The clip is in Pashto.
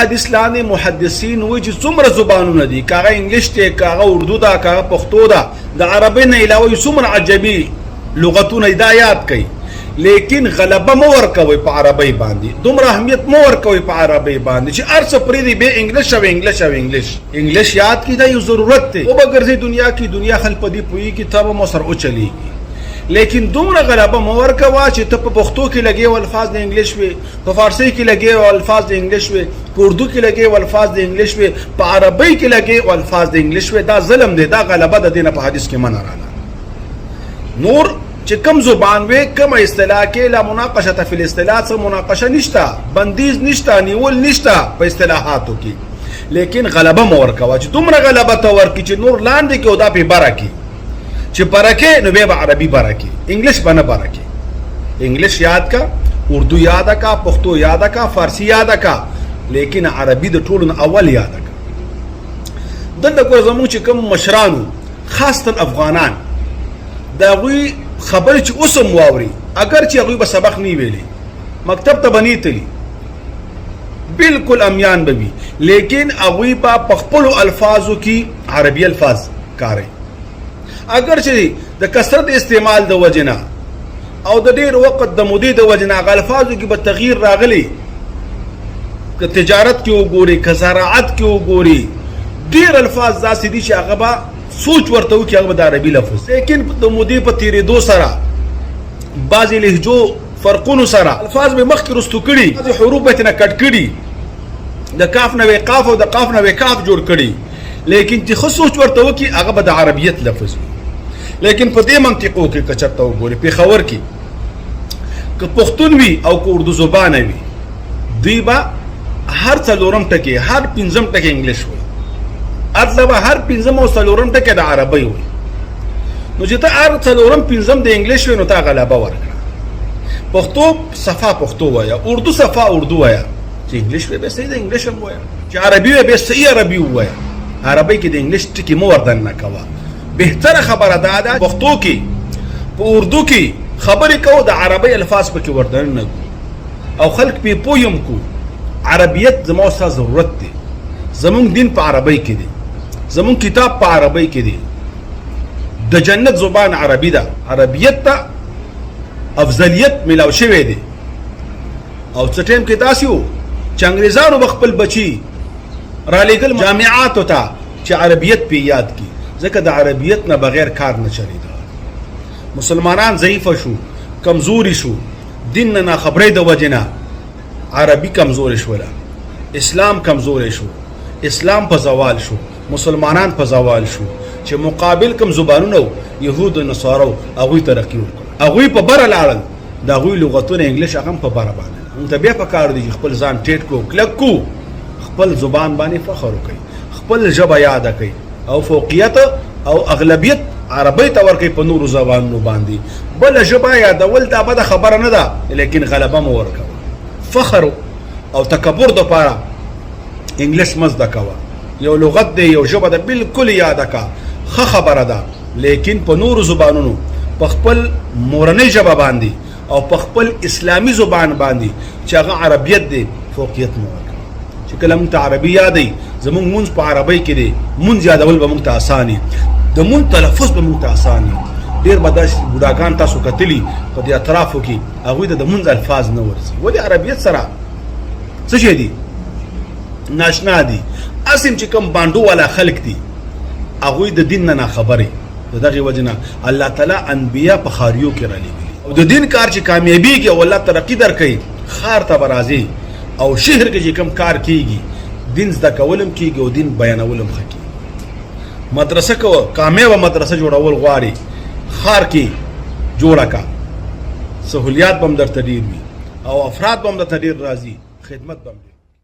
حدیث لاندې محدثین وایي چې څومره زبانونه دي، کاغه انګلیش دی، کاغه اردو ده، کاغه پښتو ده، د عربي نه علاوه څومره عجبي لغتونه دا یاد کړئ، لیکن غلبه مو ورکوئ په عربی باندې، دومره اهمیت مو ورکوئ په عربی باندې چې هر څه پرېږدئ بیا انګلیش او انګلیش او انګلیش. انګلیش یاد کړئ، دا یو ضرورت دی. وبه ګرځئ دنیا کې، دنیا خلک په دې پوهېږي، ته به مو سره وچلېږي، لیکن دومره غلبه مو ورکوه چې ته په پښتو کې لګې و الفاظ د انګلیش وي، په فارسي کې لګې و الفاظ د انګلیش وي، په اردو کې لګې و الفاظ د انګلیش وي، په عربی کې لګې و الفاظ د انګلیش وي. دا ظلم دی، دا غلبه د دې نه په حدیث کې منع راغله. نور چې کم زبان وي، کم اصطلاح کې لا مناقشه فی الاصطلاح، څه مناقشه نشته، بندیز نشته، نیول نشته په اصطلاحاتو کې، لیکن غلبه مو ورکوه چې دومره غلبه ته ورکړي چې نور لاندې کې او دا پې بره کړي، چې برکه نو به عربي برکه، انګلیش باندې برکه. انګلیش یاد کا، اردو یاد کا، پښتو یاد کا، فارسی یاد کا، لیکن عربي د ټولو اول یاد کا. دلته کو زموږ چې کوم مشرانو خاصتا افغانان دا غوي خبر چې اوسم واوري، اگر چې هغوی به سبق نه ویلي، مکتب ته بنی تلی بالکل امیان بوي، لیکن هغوی به په خپلو الفاظو کې عربي الفاظ کاروي. اگر چې د کثرت استعمال د وجنه او د ډیر وخت د مودې د وجنه هغه الفاظو کې به تغییر راغلی، که تجارت کې وګوري، که زراعت کې وګوري، ډیر الفاظ داسې دي چې هغه به سوچ ورته وکړي هغه به د عربي لفظ، لیکن د مودې په تېرېدو سره بعضې لهجو فرقونو سره الفاظ به مخکې رستو کړي، بعضې حروف به ترېنه کټ کړي، د کاف نه قاف او د قاف نه کاف جوړ کړي، لیکن چې ښه سوچ ورته وکړي هغه به د عربیت لفظ وي. لیکن په دې منطقو کې که چېرته وګورې، پېښور کې که پښتون وي او که اردو زبانه وي، دوی به هر څلورم ټکي، هر پنځم ټکي انګلیش وي، مطلب هر پنځم او څلورم ټکی د عربی وي. نو چې ته هر څلورم پنځم د انګلیش وي، نو تا غلبه ورکړه. پښتو صفا پښتو وایه، اردو صفا اردو وایه، چې انګلیش وي بیا صحیح د انګلیش هم وایه، چې عربي وي بیا صحیح عربي ووایه. عربی کې د انګلیش ټکي مو ور دننه کوه. بهتره خبره دا ده پښتو کې، په اردو کې خبرې کوو، د عربی الفاظ پکې ور دننه کو او خلک پې پوه هم کو. عربیت زما ستا ضرورت دی. زمونږ دین په عربی کې دی، زمونږ کتاب په عربی کې دی، د جنت زبان عربي ده. عربیت ته افضلیت ملاو شوی دی. او څه ټایم کې داسې و چې انګریزانو به خپل بچي رالیږل جامعاتو ته چې عربیت پې یاد کړي، ځکه د عربیت نه بغیر کار نه چلېده. مسلمانان ضعیفه شو، کمزوري شو، دین نه ناخبرۍ د وجې نه عربي کمزوري شوله، اسلام کمزوري شو، اسلام په زوال شو، مسلمانان په زوال شو، چې مقابل کم زبانونه و یهود و نصارو هغوی ترقي وکړه، هغوی په بره لاړل، د هغوی لغتونه انګلیش هغه هم په بره باندې. موږ ته بیا پکار دی چې خپل ځان ټیټ کړو، کلک کړو، خپل زبان باندې فخر وکړئ، خپل ژبه یاده کړئ او فوقیت او اغلبیت عربی ته ورکړئ په نورو زبانونو باندې. بله ژبه یادول دا بده خبره نه ده، لیکن غلبه مو ورکوه. فخر او تکبر دپاره انګلیش مه زده کوه. یو لغت دی، یو ژبه ده، بالکل یاده کا، ښه خبره ده، لیکن په نورو زبانونو، په خپل مورنۍ ژبه باندې او په خپل اسلامي زبان باندې چې هغه عربیت دی، فوقیت مو ورکوه. چې کله موږ ته عربي یادوي، زموږ مونځ په عربی کې دی، مونځ یادول به موږ ته اسان وي، د مونځ تلفظ به موږ ته اسان وي. ډېر به داسې بوډاګان تاسو کتلي په دې اطرافو کې، هغوی ته د مونځ الفاظ نه ورځي، ولې عربیت سره څه شی دي؟ ناشنا دي. اسیم چې کوم بانډو والا خلک دي، هغوی د دین نه ناخبرې، د دغې وجې نه الله تعالی انبیا په ښاریو کې رالیږلي. او د دین کار چې کامیابیږي او الله ترقي درکوي، ښار ته به راځي او شهر کې چې کوم کار کیږي، دین زده کول هم کیږي او دین بیانول هم ښه کیږي. مدرسه کوه، کامیابه مدرسه جوړول غواړي، ښار کې جوړه کا، سهولیات به هم درته ډېر وي او افراد به هم درته ډېر راځي، خدمت به هم